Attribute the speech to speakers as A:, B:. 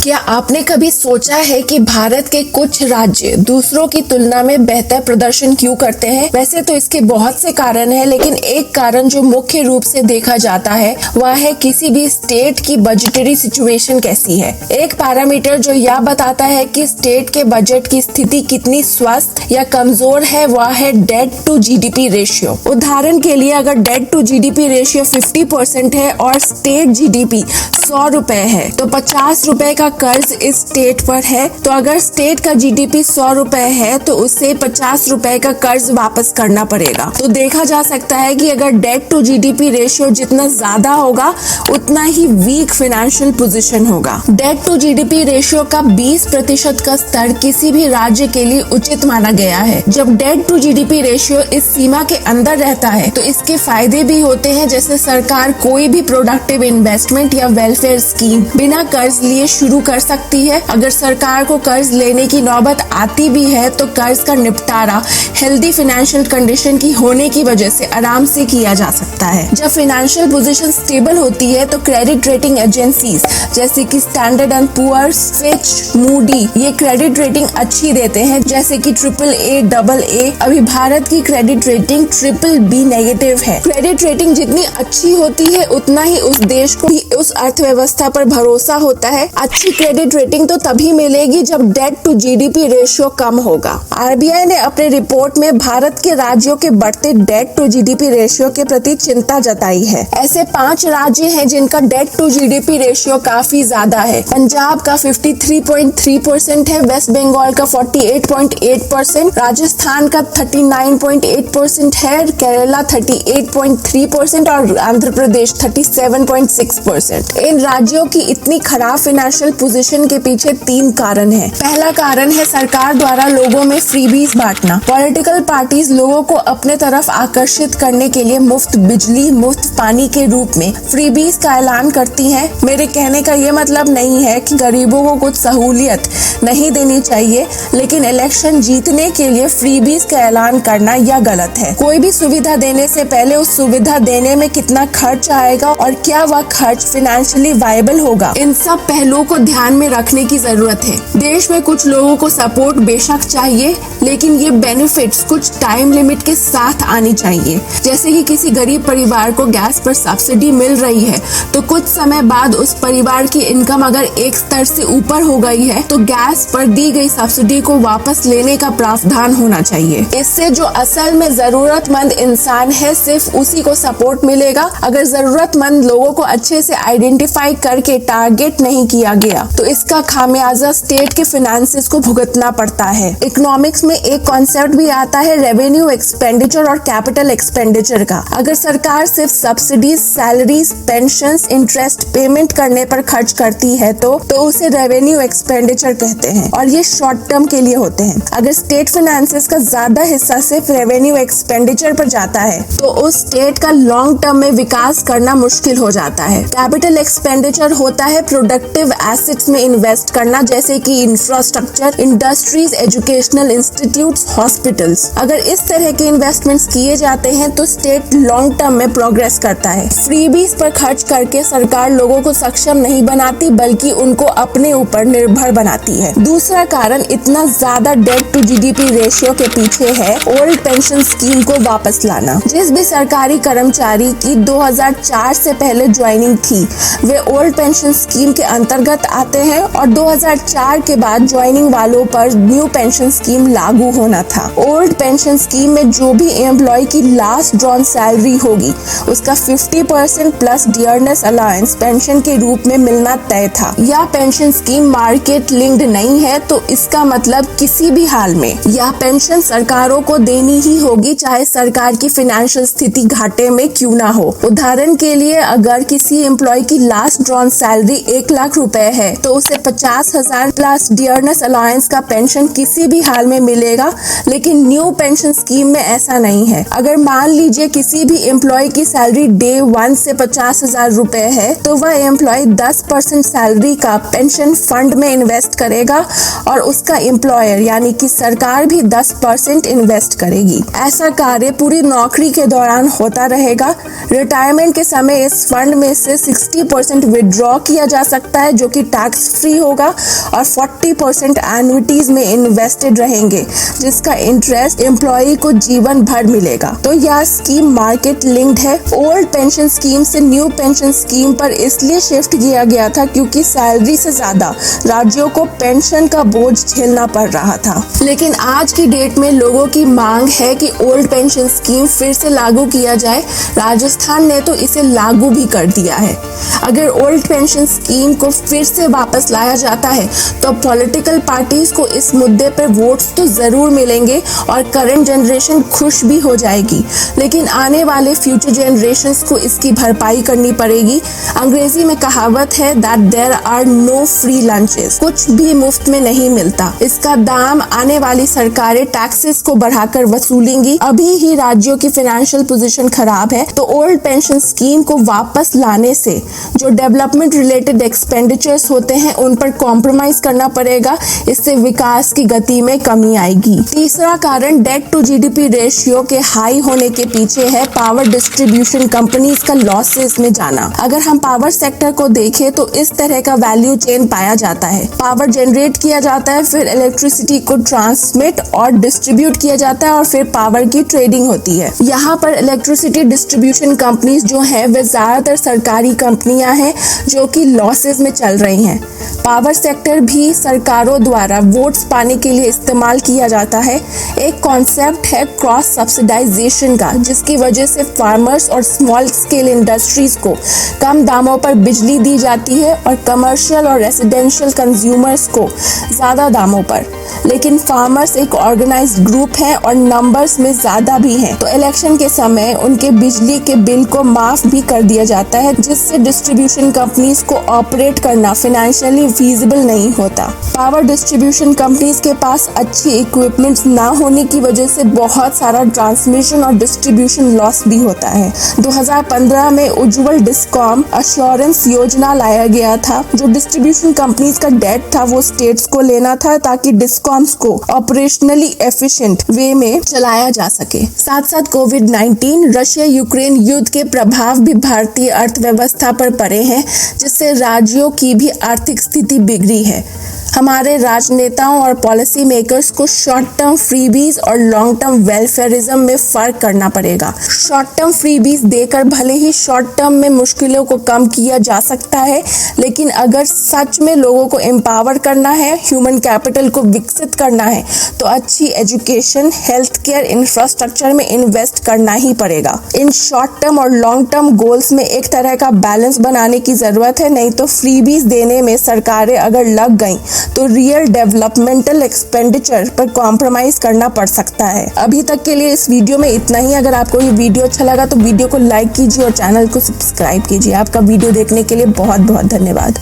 A: क्या आपने कभी सोचा है कि भारत के कुछ राज्य दूसरों की तुलना में बेहतर प्रदर्शन क्यों करते हैं? वैसे तो इसके बहुत से कारण हैं, लेकिन एक कारण जो मुख्य रूप से देखा जाता है वह है किसी भी स्टेट की बजटरी सिचुएशन कैसी है। एक पैरामीटर जो यह बताता है कि स्टेट के बजट की स्थिति कितनी स्वस्थ या कमजोर है वह है डेट टू जीडीपी रेशियो। उदाहरण के लिए अगर डेट टू जीडीपी रेशियो 50% है और स्टेट जीडीपी 100 रुपए है तो 50 रुपए का कर्ज इस स्टेट पर है। तो अगर स्टेट का जीडीपी 100 रुपए है तो उसे 50 रुपए का कर्ज वापस करना पड़ेगा। तो देखा जा सकता है कि अगर डेट टू जीडीपी रेशियो जितना ज्यादा होगा उतना ही वीक फाइनेंशियल पोजीशन होगा। डेट टू जीडीपी रेशियो का 20% का स्तर किसी भी राज्य के लिए उचित माना गया है। जब डेट टू जीडीपी रेशियो इस सीमा के अंदर रहता है तो इसके फायदे भी होते हैं, जैसे सरकार कोई भी प्रोडक्टिव इन्वेस्टमेंट या वेलफेयर स्कीम बिना कर्ज लिए शुरू कर सकती है। अगर सरकार को कर्ज लेने की नौबत आती भी है तो कर्ज का निपटारा हेल्दी फाइनेंशियल कंडीशन की होने की वजह से आराम से किया जा सकता है। जब फाइनेंशियल पोजीशन स्टेबल होती है तो क्रेडिट रेटिंग एजेंसीज जैसे कि standard and poor's, Fitch, Moody ये क्रेडिट रेटिंग अच्छी देते हैं, जैसे कि AAA, AA। अभी भारत की क्रेडिट रेटिंग BBB नेगेटिव है। क्रेडिट रेटिंग जितनी अच्छी होती है उतना ही उस देश को उस अर्थव्यवस्था पर भरोसा होता है। अच्छी क्रेडिट रेटिंग तो तभी मिलेगी जब डेट टू जीडीपी रेशियो कम होगा। आरबीआई ने अपने रिपोर्ट में भारत के राज्यों के बढ़ते डेट टू जीडीपी रेशियो के प्रति चिंता जताई है। ऐसे 5 राज्य हैं जिनका डेट टू जीडीपी रेशियो काफी ज्यादा है। पंजाब का 53.3% है, वेस्ट बंगाल का 48.8%, राजस्थान का 39.8% है, केरला 38.3% और आंध्र प्रदेश 37.6%। इन राज्यों की इतनी खराब फाइनेंशियल पोजीशन के पीछे 3 कारण हैं। पहला कारण है सरकार द्वारा लोगों में फ्रीबीज बांटना। पॉलिटिकल पार्टीज लोगों को अपने तरफ आकर्षित करने के लिए मुफ्त बिजली, मुफ्त पानी के रूप में फ्रीबीज का ऐलान करती हैं। मेरे कहने का ये मतलब नहीं है कि गरीबों को कुछ सहूलियत नहीं देनी चाहिए, लेकिन इलेक्शन जीतने के लिए फ्रीबीज का ऐलान करना यह गलत है। कोई भी सुविधा देने से पहले उस सुविधा देने में कितना खर्च आएगा और क्या वह खर्च फाइनेंशियली वायबल होगा, इन सब पहलुओं को ध्यान में रखने की जरूरत है। देश में कुछ लोगों को सपोर्ट बेशक चाहिए, लेकिन ये बेनिफिट्स कुछ टाइम लिमिट के साथ आनी चाहिए। जैसे कि किसी गरीब परिवार को गैस पर सब्सिडी मिल रही है तो कुछ समय बाद उस परिवार की इनकम अगर एक स्तर से ऊपर हो गई है तो गैस पर दी गई सब्सिडी को वापस लेने का प्रावधान होना चाहिए। इससे जो असल में जरूरतमंद इंसान है सिर्फ उसी को सपोर्ट मिलेगा। अगर जरूरतमंद लोगों को अच्छे से आइडेंटिफाई करके टारगेट नहीं किया गया तो इसका खामियाजा स्टेट के फाइनेंसेस को भुगतना पड़ता है। इकोनॉमिक्स में एक कॉन्सेप्ट भी आता है रेवेन्यू एक्सपेंडिचर और कैपिटल एक्सपेंडिचर का। अगर सरकार सिर्फ subsidies, salaries, pension, interest payment करने पर खर्च करती है तो उसे रेवेन्यू एक्सपेंडिचर कहते हैं और ये शॉर्ट टर्म के लिए होते हैं। अगर स्टेट फाइनेंसेस का ज्यादा हिस्सा सिर्फ रेवेन्यू एक्सपेंडिचर पर जाता है तो उस स्टेट का लॉन्ग टर्म में विकास करना मुश्किल हो जाता है। कैपिटल एक्सपेंडिचर होता है प्रोडक्टिव एसेट्स में इन्वेस्ट करना, जैसे कि infrastructure, industries, educational institutes, hospitals. अगर इस तरह के इन्वेस्टमेंट्स किए जाते हैं तो स्टेट लॉन्ग टर्म में प्रोग्रेस करता है। फ्रीबीज पर खर्च करके सरकार लोगों को सक्षम नहीं बनाती बल्कि उनको अपने ऊपर निर्भर बनाती है। दूसरा कारण इतना ज्यादा डेट टू जीडीपी रेशियो के पीछे है ओल्ड पेंशन स्कीम को वापस लाना। जिस भी सरकारी कर्मचारी की 2004 से पहले ज्वाइनिंग थी वे ओल्ड पेंशन स्कीम के अंतर्गत आते हैं और 2004 के बाद ज्वाइनिंग वालों पर न्यू पेंशन स्कीम लागू होना था। ओल्ड पेंशन स्कीम में जो भी एम्प्लॉय की लास्ट ड्रॉन सैलरी होगी उसका 50% प्लस डियरनेस अलाउंस पेंशन के रूप में मिलना तय था। यह पेंशन स्कीम मार्केट लिंक्ड नहीं है तो इसका मतलब किसी भी हाल में यह पेंशन सरकारों को देनी ही होगी, चाहे सरकार की फाइनेंशियल स्थिति घाटे में क्यों ना हो। उदाहरण के लिए अगर किसी एम्प्लॉय की लास्ट ड्रॉन सैलरी 1 लाख रुपए है तो उसे 50,000 प्लस डियरनेस अलाउंस का पेंशन किसी भी हाल में मिलेगा, लेकिन न्यू पेंशन स्कीम में ऐसा नहीं है। अगर मान लीजिए किसी भी एम्प्लॉय की सैलरी डे 1 से 50,000 रुपए है तो वह एम्प्लॉय 10% सैलरी का पेंशन फंड में इन्वेस्ट करेगा और उसका एम्प्लॉयर यानी कि सरकार भी 10% इन्वेस्ट करेगी। ऐसा कार्य पूरी नौकरी के दौरान होता रहेगा। रिटायरमेंट के समय इस फंड में से 60% विड्रॉ किया जा सकता है जो कि टैक्स फ्री होगा और 40% एन्युटीज में इन्वेस्टेड रहेंगे, जिसका इंटरेस्ट एम्प्लॉय को जीवन भर मिलेगा। तो यह स्कीम मार्केट लिंक्ड है। ओल्ड पेंशन स्कीम से न्यू पेंशन स्कीम पर इसलिए शिफ्ट किया गया था क्योंकि सैलरी से ज्यादा राज्यों को पेंशन का बोझ झेलना पड़ रहा था। लेकिन आज की डेट में लोगों की मांग है कि ओल्ड पेंशन स्कीम फिर से लागू किया जाए। राजस्थान ने तो इसे लागू भी कर दिया है। अगर ओल्ड पेंशन स्कीम को फिर से वापस लाया जाता है तो पॉलिटिकल पार्टीज को इस मुद्दे पर वोट्स तो जरूर मिलेंगे और करंट जनरेशन खुश भी हो जाएगी, लेकिन आने वाले फ्यूचर जनरेशंस को इसकी भरपाई करनी पड़ेगी। अंग्रेजी में कहावत है that there are no free lunches, कुछ भी मुफ्त में नहीं मिलता। इसका दाम आने वाली सरकारें टैक्सेस को बढ़ाकर वसूलेंगी। अभी ही राज्यों की फाइनेंशियल पोजीशन खराब है, तो ओल्ड पेंशन स्कीम को वापस लाने से जो डेवलपमेंट रिलेटेड एक्सपेंडिचर्स होते हैं उन पर कॉम्प्रोमाइज करना पड़ेगा। इससे विकास की गति में कमी आएगी। तीसरा कारण डेट टू जीडीपी रेशियो के हाई होने के पीछे है पावर डिस्ट्रीब्यूशन कंपनीज का लॉसेस में जाना। अगर हम पावर सेक्टर को देखें तो इस तरह का वैल्यू चेन पाया जाता है। पावर जनरेट किया जाता है, फिर इलेक्ट्रिसिटी को ट्रांसमिट और डिस्ट्रीब्यूट किया जाता है और फिर पावर की ट्रेडिंग होती है। यहाँ पर इलेक्ट्रिसिटी डिस्ट्रीब्यूशन कंपनीज जो है वे ज्यादातर सरकारी कंपनियां हैं जो कि लॉसेस में चल रही हैं। पावर सेक्टर भी सरकारों द्वारा वोट्स पाने के लिए इस्तेमाल किया जाता है। एक कॉन्सेप्ट है क्रॉस सब्सिडाइजेशन का, जिसकी वजह से फार्मर्स और स्मॉल स्केल इंडस्ट्रीज को कम दामों पर बिजली दी जाती है और कमर्शियल और रेसिडेंशियल कंज्यूमर्स को ज्यादा दामों पर। लेकिन फार्मर्स एक ऑर्गेनाइज्ड ग्रुप है और नंबर्स में ज्यादा भी हैं, तो इलेक्शन के समय उनके बिजली के बिल को माफ भी कर दिया जाता है, जिससे डिस्ट्रीब्यूशन कंपनीज को ऑपरेट करना फाइनेंशियली फीजिबल नहीं होता। पावर डिस्ट्रीब्यूशन कंपनीज के पास अच्छी इक्विपमेंट्स ना होने की वजह से बहुत सारा ट्रांसमिशन और डिस्ट्रीब्यूशन लॉस भी होता है। 2015 में उज्जवल डिस्कॉम अश्योरेंस योजना लाया गया था। जो डिस्ट्रीब्यूशन कंपनीज का डेट था वो स्टेट्स को लेना था ताकि डिस्कॉम्स को ऑपरेशनली एफिशिएंट वे में चलाया जा सके। साथ साथ कोविड-19 रशिया यूक्रेन युद्ध के प्रभाव भी भारतीय अर्थव्यवस्था पर पड़े हैं, जिससे राज्यों की भी आर्थिक स्थिति बिगड़ी है। हमारे राजनेताओं और पॉलिसी मेकर्स को शॉर्ट टर्म फ्रीबीज और लॉन्ग टर्म वेलफेयरिज्म में फर्क करना पड़ेगा। शॉर्ट टर्म फ्रीबीज देकर भले ही शॉर्ट टर्म में मुश्किलों को कम किया जा सकता है, लेकिन अगर सच में लोगों को एम्पावर करना है, ह्यूमन कैपिटल को विकसित करना है, तो अच्छी एजुकेशन, हेल्थ केयर, इंफ्रास्ट्रक्चर में इन्वेस्ट करना ही पड़ेगा। इन शॉर्ट टर्म और लॉन्ग टर्म गोल्स में एक तरह का बैलेंस बनाने की जरूरत है, नहीं तो फ्रीबीज देने में सरकारें अगर लग गईं तो रियल डेवलपमेंटल एक्सपेंडिचर पर कॉम्प्रोमाइज करना पड़ सकता है। अभी तक के लिए इस वीडियो में इतना ही। अगर आपको ये वीडियो अच्छा लगा तो वीडियो को लाइक कीजिए और चैनल को सब्सक्राइब कीजिए। आपका वीडियो देखने के लिए बहुत बहुत धन्यवाद।